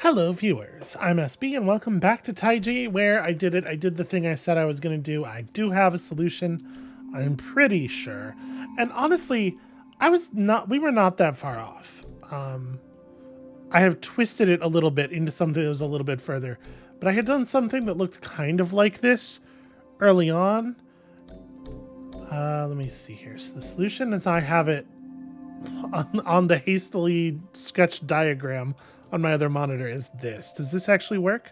Hello viewers, I'm SB and welcome back to Taiji where I did it. I did the thing I said I was going to do. I do have a solution, I'm pretty sure. And honestly, we were not that far off. I have twisted it a little bit into something that was a little bit further, but I had done something that looked kind of like this early on. Let me see here. So the solution as I have it on the hastily sketched diagram on my other monitor is this. Does this actually work?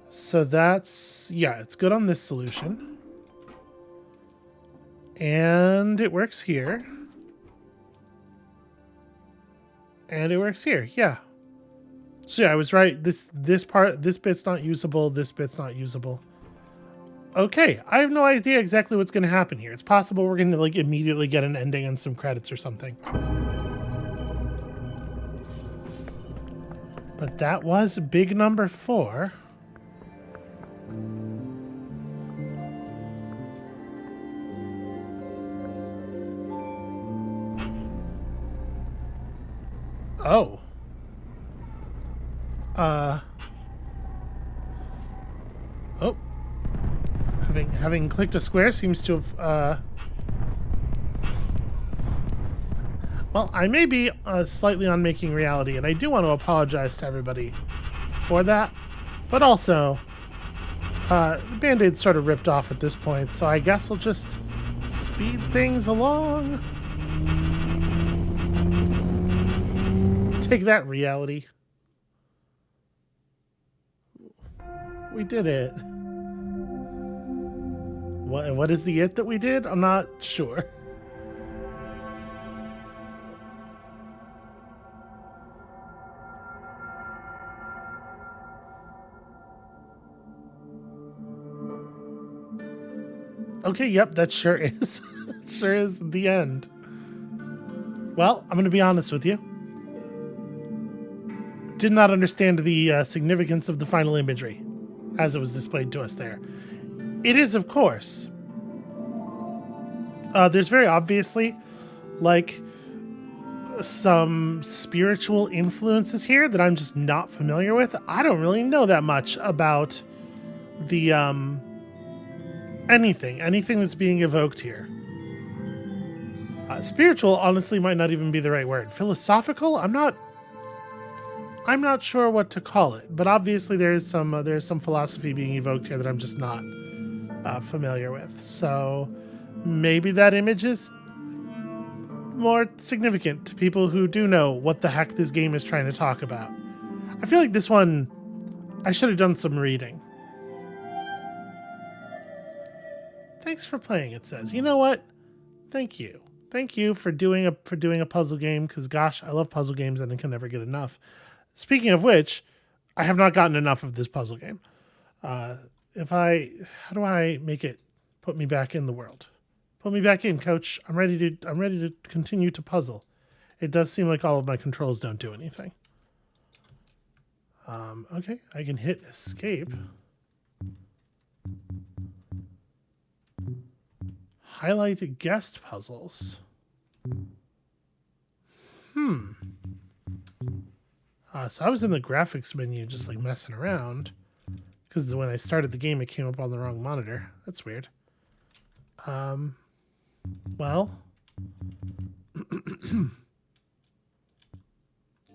So that's, yeah, it's good on this solution. And it works here. And it works here, yeah. So yeah, I was right. This bit's not usable, this bit's not usable. Okay, I have no idea exactly what's gonna happen here. It's possible we're gonna like immediately get an ending and some credits or something. But that was big number 4. Oh. Oh. Having clicked a square seems to have, well, I may be slightly on Making Reality, and I do want to apologize to everybody for that. But also, the Band-Aid's sort of ripped off at this point, so I guess I'll just speed things along. Take that, reality. We did it. What is the it that we did? I'm not sure. Okay, yep, that sure is. Sure is the end. Well, I'm going to be honest with you. Did not understand the significance of the final imagery as it was displayed to us there. It is, of course. There's very obviously, like, some spiritual influences here that I'm just not familiar with. I don't really know that much about the, anything that's being evoked here. Spiritual, honestly, might not even be the right word. Philosophical? I'm not sure what to call it, but obviously there's some philosophy being evoked here that I'm just not familiar with. So maybe that image is more significant to people who do know what the heck this game is trying to talk about. I feel like this one, I should have done some reading. Thanks for playing, it says. You know what? Thank you. Thank you for doing a puzzle game, because gosh, I love puzzle games and I can never get enough. Speaking of which, I have not gotten enough of this puzzle game. How do I make it put me back in the world? Put me back in, coach. I'm ready to continue to puzzle. It does seem like all of my controls don't do anything. Okay, I can hit escape. Highlight guest puzzles. So I was in the graphics menu just like messing around, because when I started the game it came up on the wrong monitor. That's weird. Well,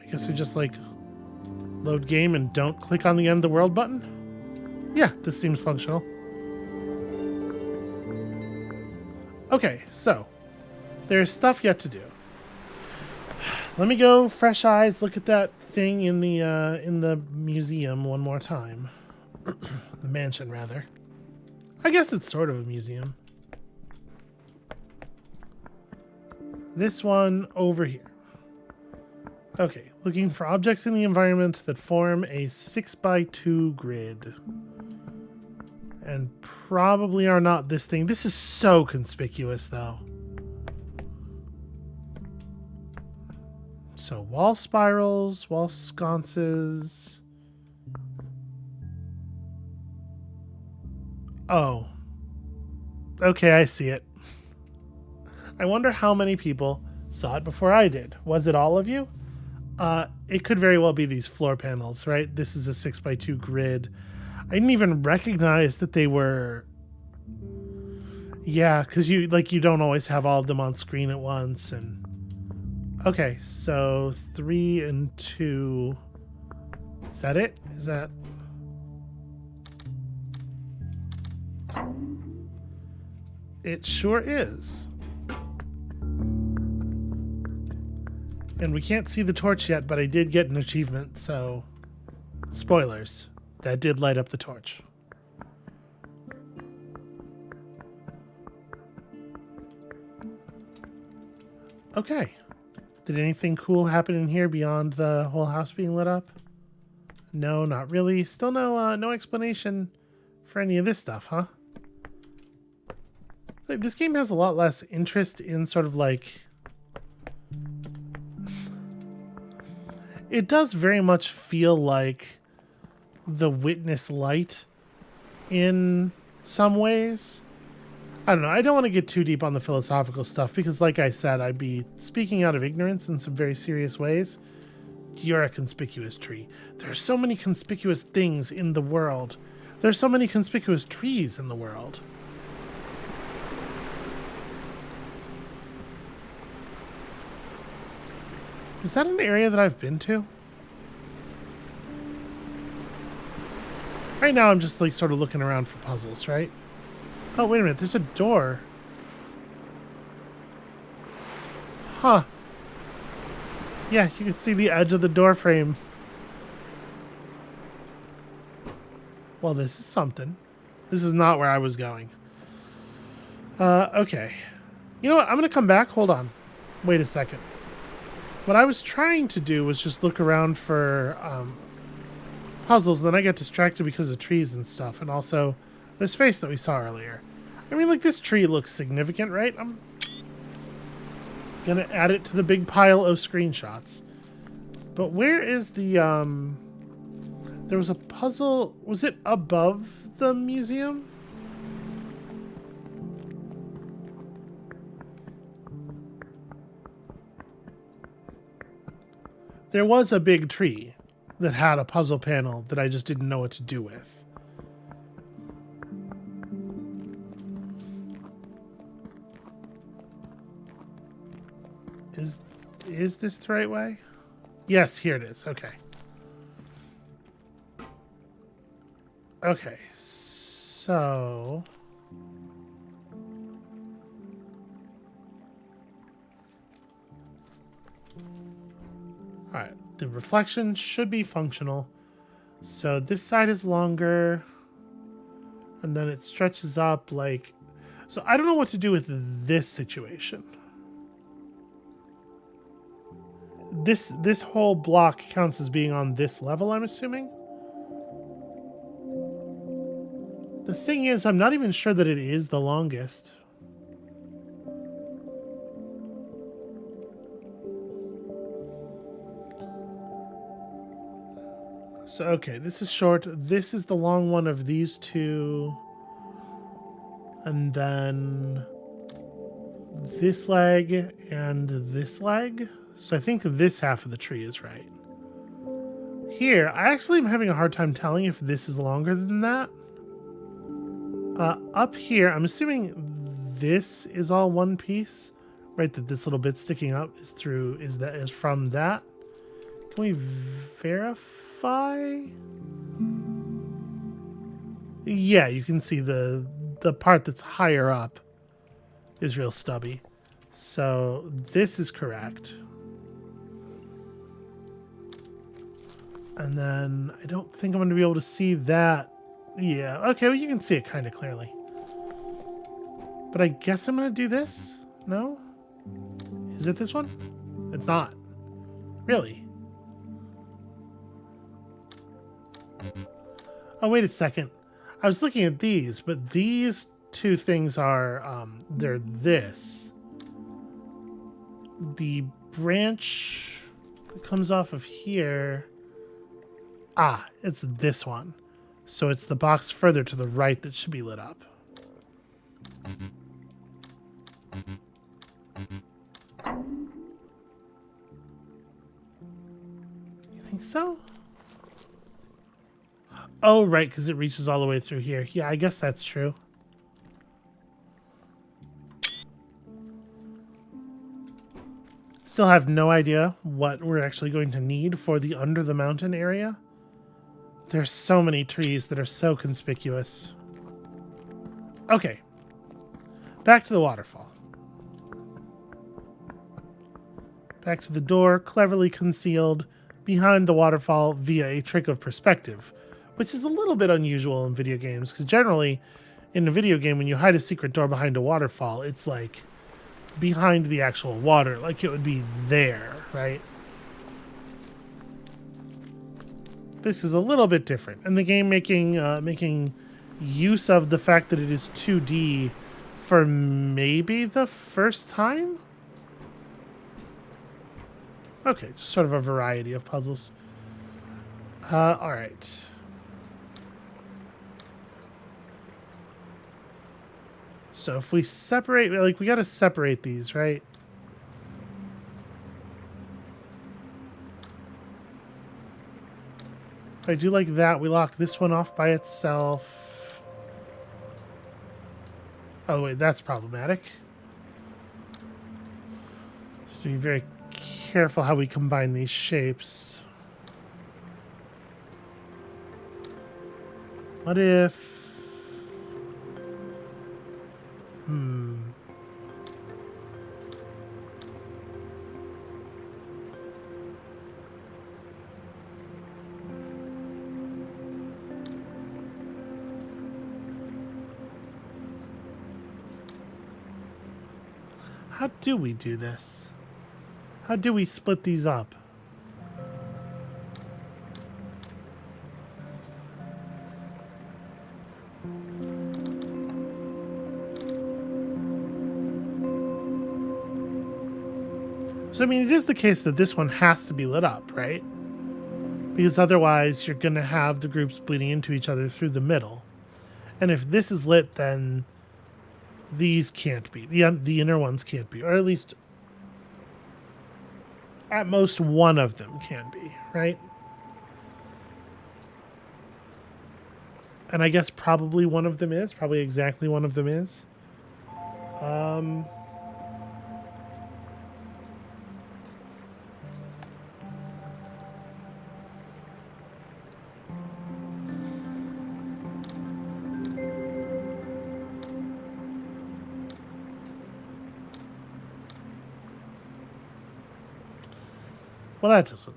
I guess I just like load game and don't click on the end the world button. Yeah, this seems functional. Okay, so there's stuff yet to do. Let me go fresh eyes, look at that thing in the museum one more time. The mansion, rather. I guess it's sort of a museum. This one over here. Okay, looking for objects in the environment that form a 6x2 grid. And probably are not this thing. This is so conspicuous, though. So wall spirals, wall sconces. Oh. Okay, I see it. I wonder how many people saw it before I did. Was it all of you? It could very well be these floor panels, right? This is a 6x2 grid. I didn't even recognize that they were... Yeah, because you don't always have all of them on screen at once. And okay, so 3 and 2. Is that it? Is that... It sure is. And we can't see the torch yet, but I did get an achievement, so... Spoilers. That did light up the torch. Okay. Did anything cool happen in here beyond the whole house being lit up? No, not really. Still no explanation for any of this stuff, huh? Like, this game has a lot less interest in sort of like... It does very much feel like the Witness Light in some ways. I don't know. I don't want to get too deep on the philosophical stuff because, like I said, I'd be speaking out of ignorance in some very serious ways. You're a conspicuous tree. There are so many conspicuous things in the world. There are so many conspicuous trees in the world. Is that an area that I've been to? Right now I'm just like sort of looking around for puzzles, right? Oh, wait a minute. There's a door. Huh. Yeah, you can see the edge of the door frame. Well, this is something. This is not where I was going. Okay. You know what? I'm going to come back. Hold on. Wait a second. What I was trying to do was just look around for puzzles, and then I get distracted because of trees and stuff, and also this face that we saw earlier. I mean, like, this tree looks significant, right? I'm gonna add it to the big pile of screenshots. But where is the, there was a puzzle, was it above the museum? There was a big tree that had a puzzle panel that I just didn't know what to do with. Is this the right way? Yes, here it is. Okay. Okay, so... Alright, the reflection should be functional. So this side is longer. And then it stretches up like... So I don't know what to do with this situation. This whole block counts as being on this level, I'm assuming. The thing is, I'm not even sure that it is the longest. So, okay, this is short. This is the long one of these two. And then this leg and this leg. So I think this half of the tree is right. Here, I actually am having a hard time telling if this is longer than that. Up here, I'm assuming this is all one piece, right? That this little bit sticking up is from that. Can we verify? Yeah, you can see the part that's higher up is real stubby. So this is correct. And then I don't think I'm going to be able to see that. Yeah, okay, well, you can see it kind of clearly. But I guess I'm going to do this? No? Is it this one? It's not. Really? Oh, wait a second. I was looking at these, but these two things are, they're this. The branch that comes off of here... Ah, it's this one. So it's the box further to the right that should be lit up. think so. Oh, right, because it reaches all the way through here. Yeah, I guess that's true. Still have no idea what we're actually going to need for the under the mountain area. There's so many trees that are so conspicuous. Okay. Back to the waterfall. Back to the door, cleverly concealed behind the waterfall via a trick of perspective, which is a little bit unusual in video games, because generally in a video game, when you hide a secret door behind a waterfall, it's like behind the actual water, like it would be there, right? This is a little bit different, and the game making use of the fact that it is 2D for maybe the first time. Okay, just sort of a variety of puzzles. All right. So if we separate, like, we got to separate these, right? If I do like that, we lock this one off by itself. Oh, wait, that's problematic. Just be very careful how we combine these shapes. What if... How do we do this? How do we split these up? So, I mean, it is the case that this one has to be lit up, right? Because otherwise you're going to have the groups bleeding into each other through the middle. And if this is lit, then these can't be. The inner ones can't be. Or at least, at most, one of them can be, right? And I guess probably one of them is. Probably exactly one of them is. Well, that doesn't.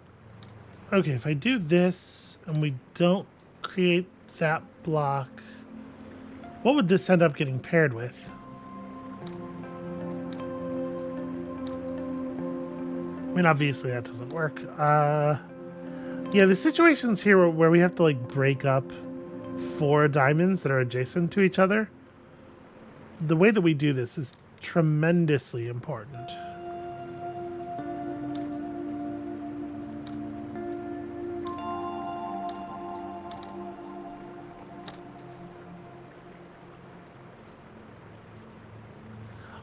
Okay, if I do this and we don't create that block, what would this end up getting paired with? I mean, obviously that doesn't work. Yeah, the situations here where we have to like break up 4 diamonds that are adjacent to each other, the way that we do this is tremendously important.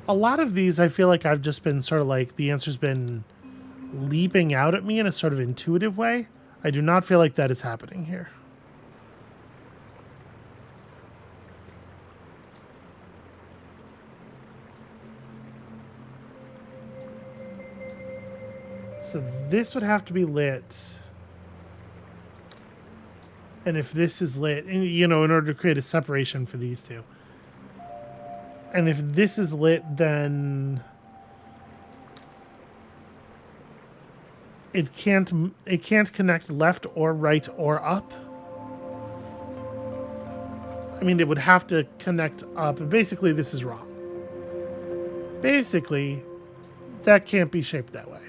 A lot of these, I feel like I've just been sort of like, the answer's been leaping out at me in a sort of intuitive way. I do not feel like that is happening here. So this would have to be lit. And if this is lit, you know, in order to create a separation for these two. And if this is lit, then it can't connect left or right or up. I mean, it would have to connect up. Basically, this is wrong. Basically, that can't be shaped that way.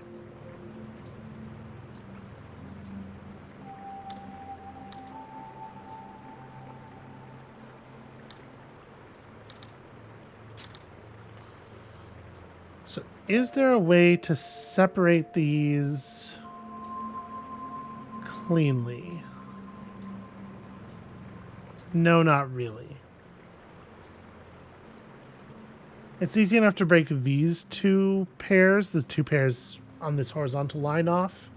So is there a way to separate these cleanly? No, not really. It's easy enough to break these 2 pairs, the 2 pairs on this horizontal line off.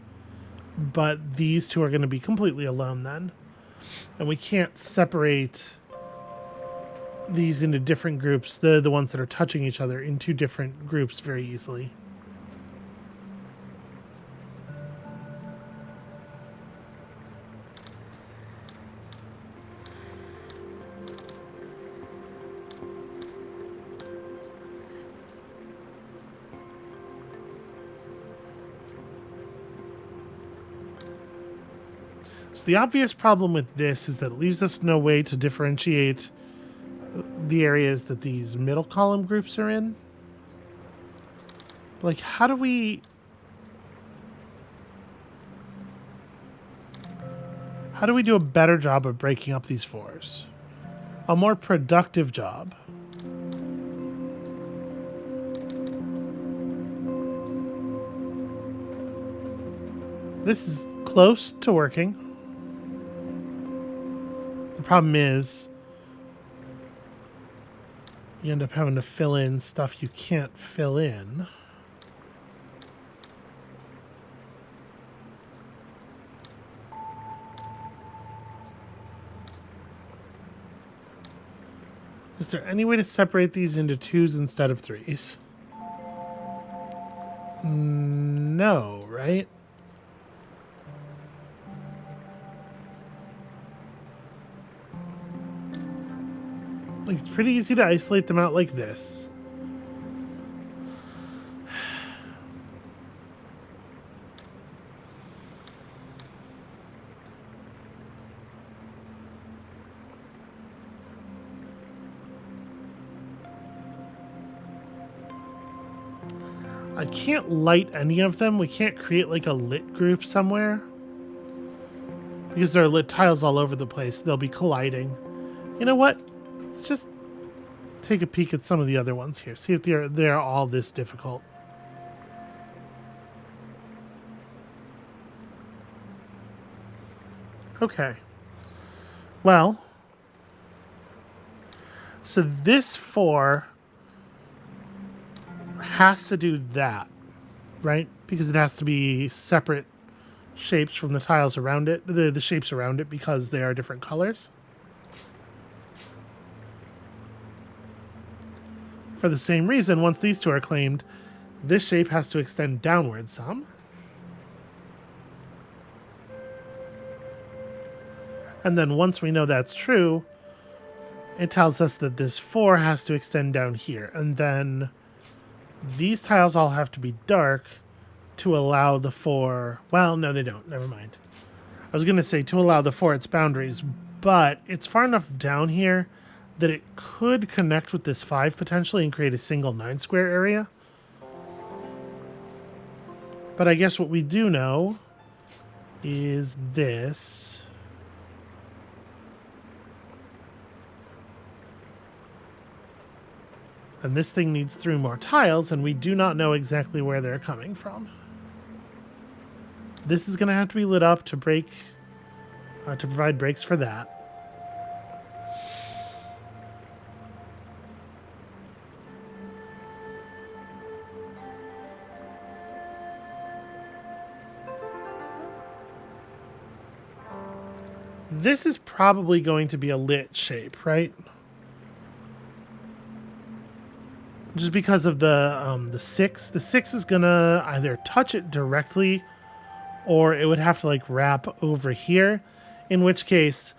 but these two are going to be completely alone then. And we can't separate these into different groups, the ones that are touching each other, into different groups very easily. So the obvious problem with this is that it leaves us no way to differentiate the areas that these middle column groups are in. Like, how do we do a better job of breaking up these fours? A more productive job. This is close to working. The problem is you end up having to fill in stuff you can't fill in. Is there any way to separate these into 2s instead of 3s? No, right? Like, it's pretty easy to isolate them out like this. I can't light any of them. We can't create like a lit group somewhere, because there are lit tiles all over the place. They'll be colliding. You know what? Let's just take a peek at some of the other ones here. See if they're all this difficult. Okay. Well, so this 4 has to do that, right? Because it has to be separate shapes from the tiles around it, the shapes around it, because they are different colors. For the same reason, once these 2 are claimed, this shape has to extend downward some. And then once we know that's true, it tells us that this 4 has to extend down here. And then these tiles all have to be dark to allow the 4... Well, no, they don't. Never mind. I was going to say to allow the 4 its boundaries, but it's far enough down here that it could connect with this 5 potentially and create a single 9 square area. But I guess what we do know is this. And this thing needs 3 more tiles, and we do not know exactly where they're coming from. This is going to have to be lit up to break, to provide breaks for that. This is probably going to be a lit shape, right? Just because of the 6. The 6 is gonna either touch it directly, or it would have to like wrap over here. In which case,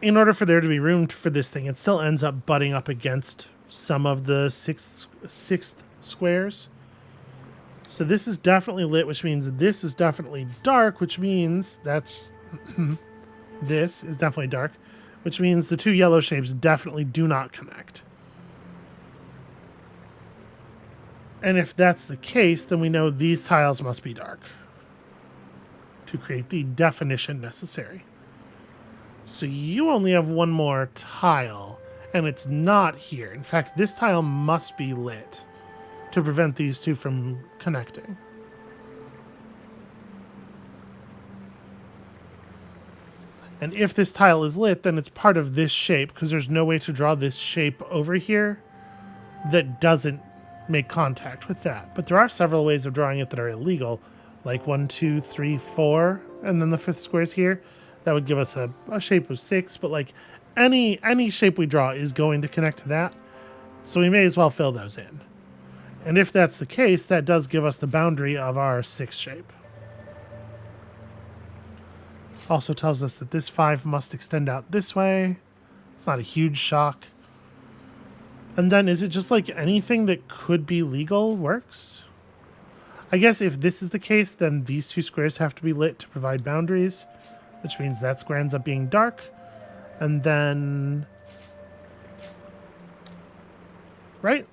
in order for there to be room for this thing, it still ends up butting up against some of the sixth squares. So this is definitely lit, which means this is definitely dark, which means that's this is definitely dark, which means the 2 yellow shapes definitely do not connect. And if that's the case, then we know these tiles must be dark to create the definition necessary. So you only have 1 more tile, and it's not here. In fact, this tile must be lit to prevent these 2 from connecting. And if this tile is lit, then it's part of this shape, because there's no way to draw this shape over here that doesn't make contact with that. But there are several ways of drawing it that are illegal, like 1, 2, 3, 4, and then the fifth square is here, that would give us a shape of 6. But like any shape we draw is going to connect to that, so we may as well fill those in. And if that's the case, that does give us the boundary of our 6 shape. Also tells us that this 5 must extend out this way. It's not a huge shock. And then is it just like anything that could be legal works? I guess if this is the case, then these 2 squares have to be lit to provide boundaries, which means that square ends up being dark. And then... right?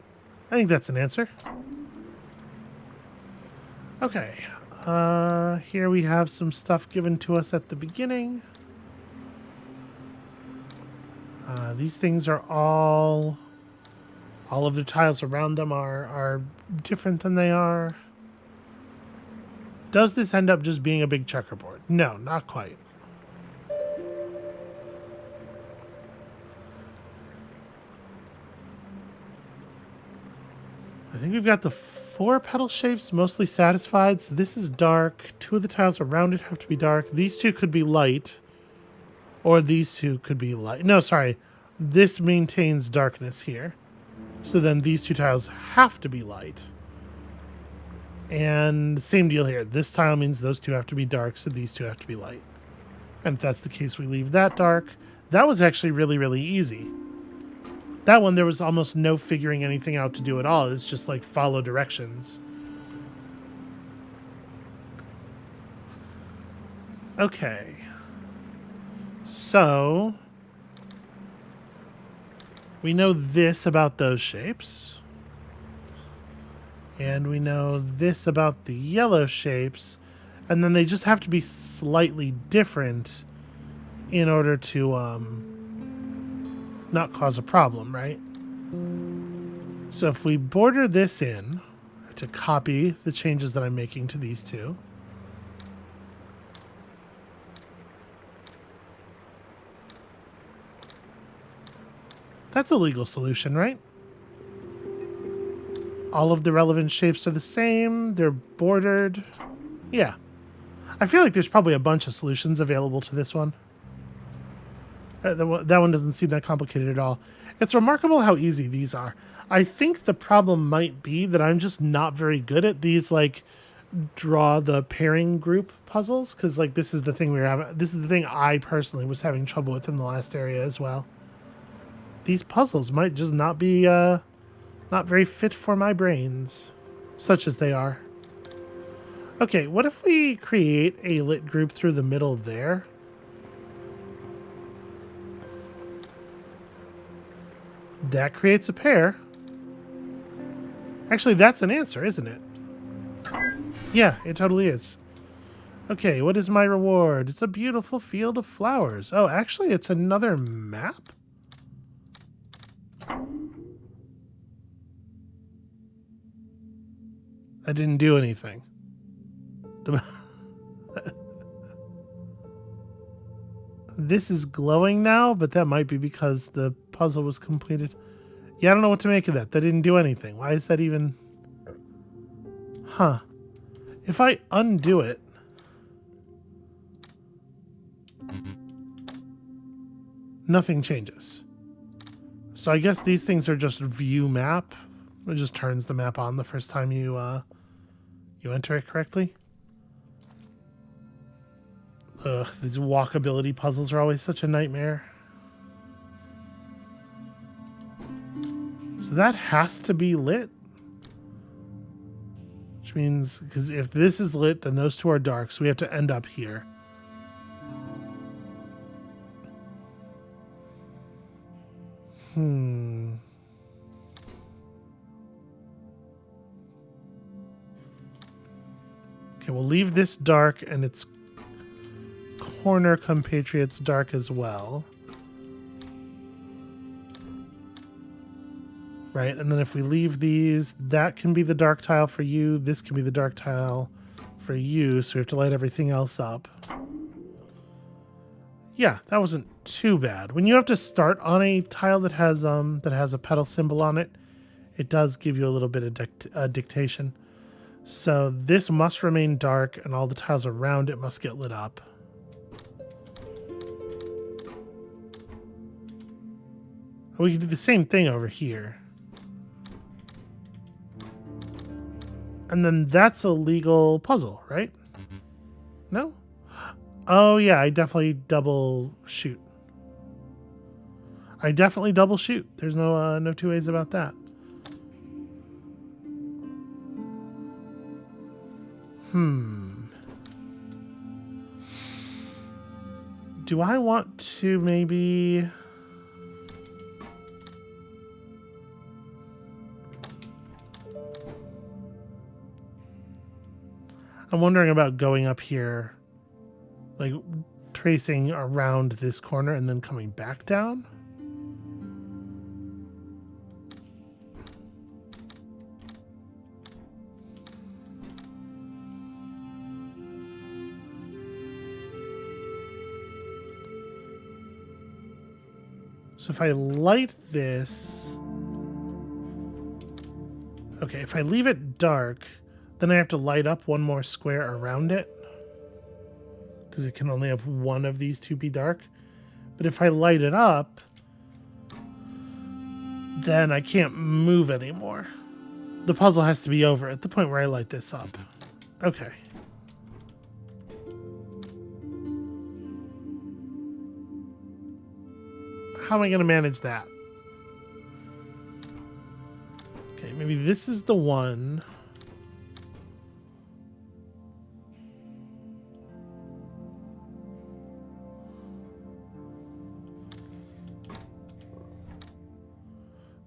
I think that's an answer. Okay. Here we have some stuff given to us at the beginning. These things are all of the tiles around them are different than they are. Does this end up just being a big checkerboard? No, not quite. I think we've got the 4 petal shapes mostly satisfied. So this is dark. 2 of the tiles around it have to be dark. These 2 could be light. Or these 2 could be light. No, sorry. This maintains darkness here. So then these 2 tiles have to be light. And same deal here. This tile means those 2 have to be dark, so these 2 have to be light. And if that's the case, we leave that dark. That was actually really, really easy. That one, there was almost no figuring anything out to do at all. It's just like follow directions. Okay. So we know this about those shapes. And we know this about the yellow shapes. And then they just have to be slightly different in order to not cause a problem, right? So if we border this in to copy the changes that I'm making to these 2. That's a legal solution, right? All of the relevant shapes are the same. They're bordered. Yeah. I feel like there's probably a bunch of solutions available to this one. That one doesn't seem that complicated at all. It's remarkable how easy these are. I think the problem might be that I'm just not very good at these, like, draw the pairing group puzzles, because, like, this is the thing we were having. This is the thing I personally was having trouble with in the last area as well. These puzzles might just not be not very fit for my brains, such as they are. Okay, what if we create a lit group through the middle there? That creates a pair. Actually, that's an answer, isn't it? Yeah, it totally is. Okay, what is my reward? It's a beautiful field of flowers. Oh, actually, it's another map? I didn't do anything. This is glowing now, but that might be because the puzzle was completed. Yeah, I don't know what to make of that. That didn't do anything. Why is that even... Huh. If I undo it... nothing changes. So I guess these things are just view map. It just turns the map on the first time you enter it correctly. Ugh, these walkability puzzles are always such a nightmare. So that has to be lit. Which means, because if this is lit, then those 2 are dark, so we have to end up here. Okay, we'll leave this dark and its corner compatriots dark as well. Right, and then if we leave these, that can be the dark tile for you, this can be the dark tile for you, so we have to light everything else up. Yeah, that wasn't too bad. When you have to start on a tile that has a petal symbol on it, it does give you a little bit of dictation. So this must remain dark and all the tiles around it must get lit up. We can do the same thing over here. And then that's a legal puzzle, right? No? Oh yeah, I definitely double shoot. I definitely double shoot. There's no no two ways about that. Do I want to maybe... I'm wondering about going up here, like tracing around this corner and then coming back down. So if I light this... Okay, if I leave it dark, then I have to light up one more square around it, because it can only have one of these two be dark. But if I light it up, then I can't move anymore. The puzzle has to be over at the point where I light this up. Okay. How am I going to manage that? Okay, maybe this is the one.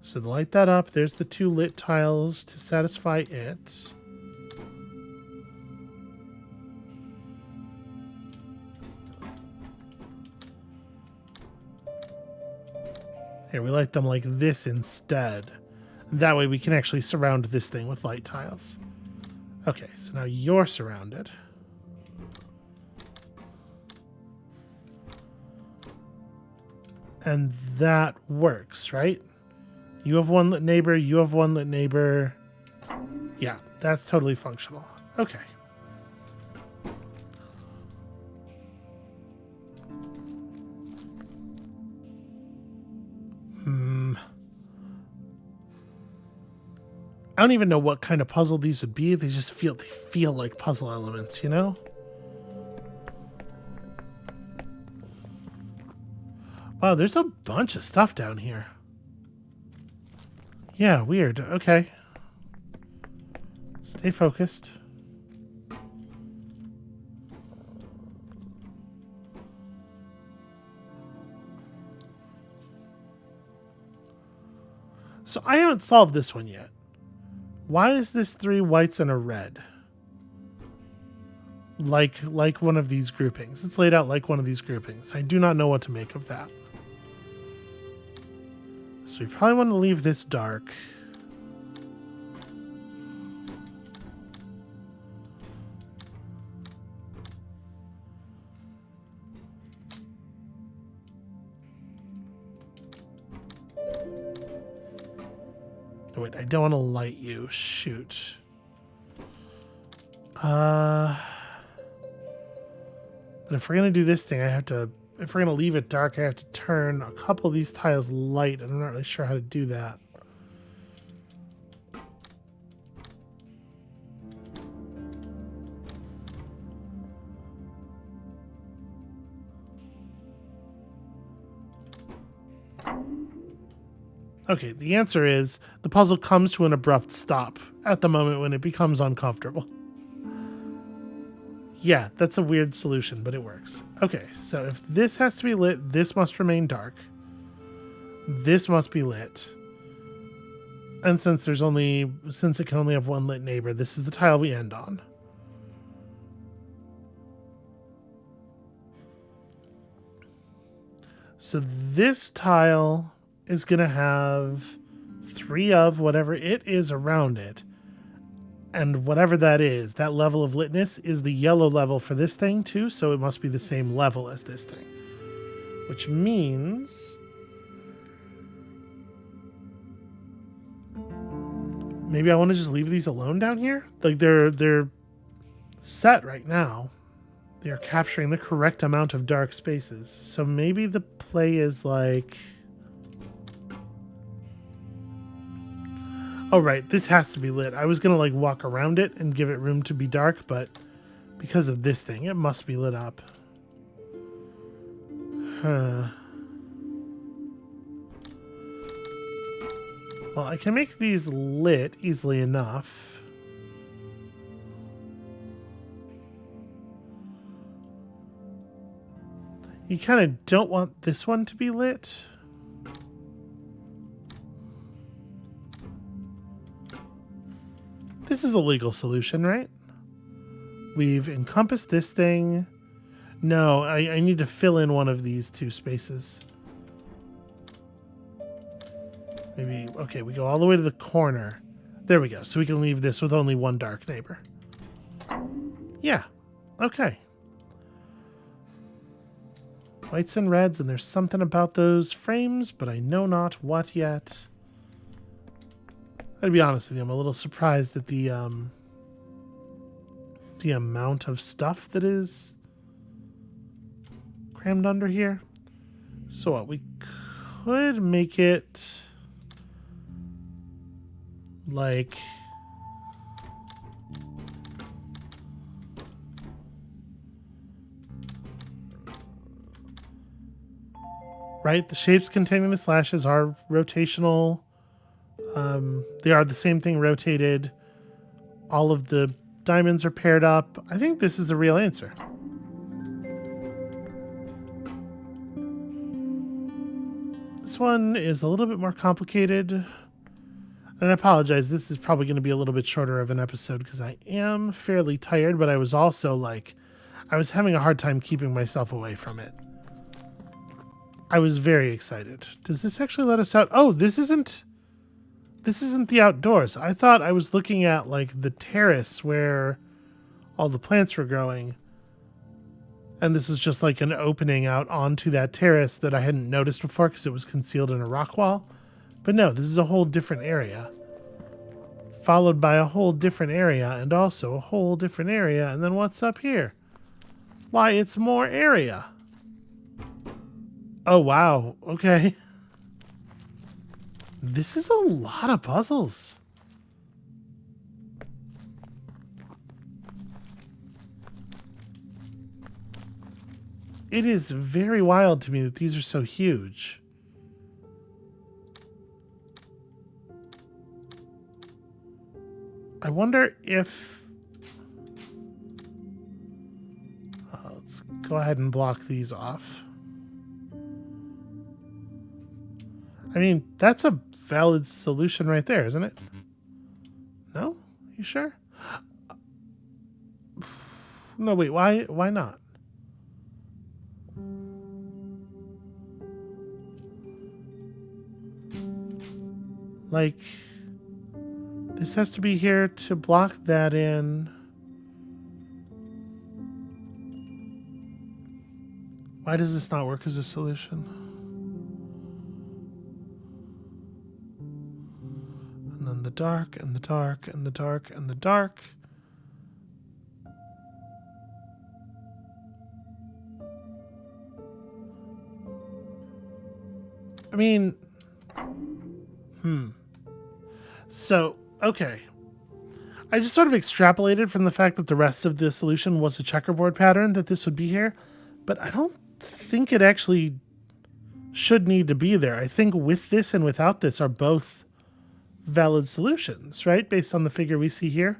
So to light that up, there's the two lit tiles to satisfy it. Here, we light them like this instead. That way we can actually surround this thing with light tiles. Okay, so now you're surrounded. And that works, right? You have one lit neighbor, you have one lit neighbor. Yeah, that's totally functional. Okay. I don't even know what kind of puzzle these would be. They feel like puzzle elements, you know? Wow, there's a bunch of stuff down here. Yeah, weird. Okay. Stay focused. So I haven't solved this one yet. Why is this 3 whites and a red? Like one of these groupings. It's laid out like one of these groupings. I do not know what to make of that. So we probably want to leave this dark. Oh, wait, I don't want to light you. Shoot. But if we're going to do this thing, if we're going to leave it dark, I have to turn a couple of these tiles light, and I'm not really sure how to do that. Okay, the answer is the puzzle comes to an abrupt stop at the moment when it becomes uncomfortable. Yeah, that's a weird solution, but it works. Okay, so if this has to be lit, this must remain dark. This must be lit. And since it can only have one lit neighbor, this is the tile we end on. So this tile is going to have 3 of whatever it is around it. And whatever that is, that level of litness is the yellow level for this thing too, so it must be the same level as this thing. Which means Maybe I want to just leave these alone down here? Like they're set right now. They are capturing the correct amount of dark spaces. So maybe the play is like... Oh, right. This has to be lit. I was going to like walk around it and give it room to be dark, but because of this thing, it must be lit up. Huh. Well, I can make these lit easily enough. You kind of don't want this one to be lit. This is a legal solution, right? We've encompassed this thing. No, I need to fill in one of these two spaces. Maybe, okay, we go all the way to the corner. There we go. So we can leave this with only one dark neighbor. Yeah, okay. Whites and reds, and there's something about those frames, but I know not what yet. I'd be honest with you, I'm a little surprised at the amount of stuff that is crammed under here. So what, we could make it like right, the shapes containing the slashes are rotational. They are the same thing rotated. All of the diamonds are paired up. I think this is the real answer. This one is a little bit more complicated. And I apologize, this is probably going to be a little bit shorter of an episode because I am fairly tired, but I was also like, I was having a hard time keeping myself away from it. I was very excited. Does this actually let us out? Oh, this isn't the outdoors. I thought I was looking at like the terrace where all the plants were growing. And this is just like an opening out onto that terrace that I hadn't noticed before because it was concealed in a rock wall. But no, this is a whole different area. Followed by a whole different area and also a whole different area. And then what's up here? Why, it's more area. Oh, wow. Okay. This is a lot of puzzles. It is very wild to me that these are so huge. I wonder if... let's go ahead and block these off. I mean, that's a valid solution right there, isn't it? No? You sure? No, wait, why not? Like, this has to be here to block that in. Why does this not work as a solution? And then the dark, and the dark, and the dark, and the dark. I mean... So, okay. I just sort of extrapolated from the fact that the rest of the solution was a checkerboard pattern that this would be here, but I don't think it actually should need to be there. I think with this and without this are both valid solutions, right? Based on the figure we see here.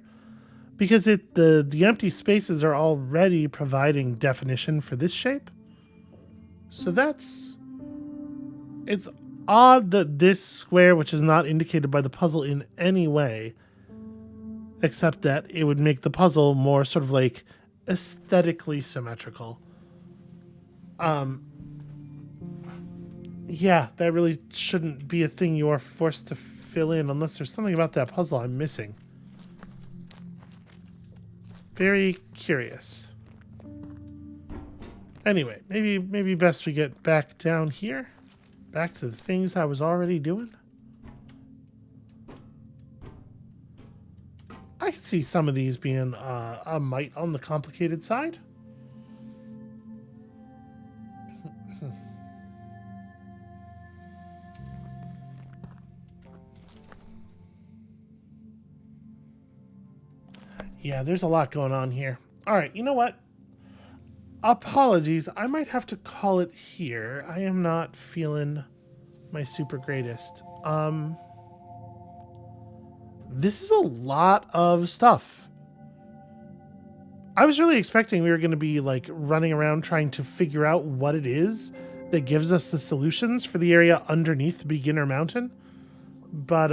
Because the empty spaces are already providing definition for this shape. So it's odd that this square, which is not indicated by the puzzle in any way, except that it would make the puzzle more sort of like aesthetically symmetrical. Yeah, that really shouldn't be a thing you are forced to fill in unless there's something about that puzzle I'm missing. Very curious. Anyway, maybe best we get back down here. Back to the things I was already doing. I could see some of these being a mite on the complicated side. Yeah, there's a lot going on here. All right, you know what? Apologies, I might have to call it here. I am not feeling my super greatest. This is a lot of stuff. I was really expecting we were going to be like running around trying to figure out what it is that gives us the solutions for the area underneath Beginner Mountain. But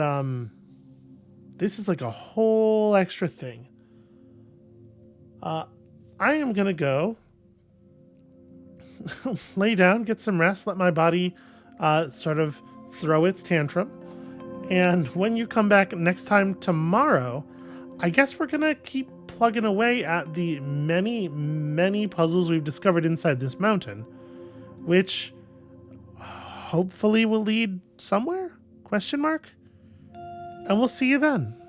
this is like a whole extra thing. I am going to go lay down, get some rest, let my body sort of throw its tantrum. And when you come back next time tomorrow, I guess we're going to keep plugging away at the many, many puzzles we've discovered inside this mountain, which hopefully will lead somewhere? Question mark? And we'll see you then.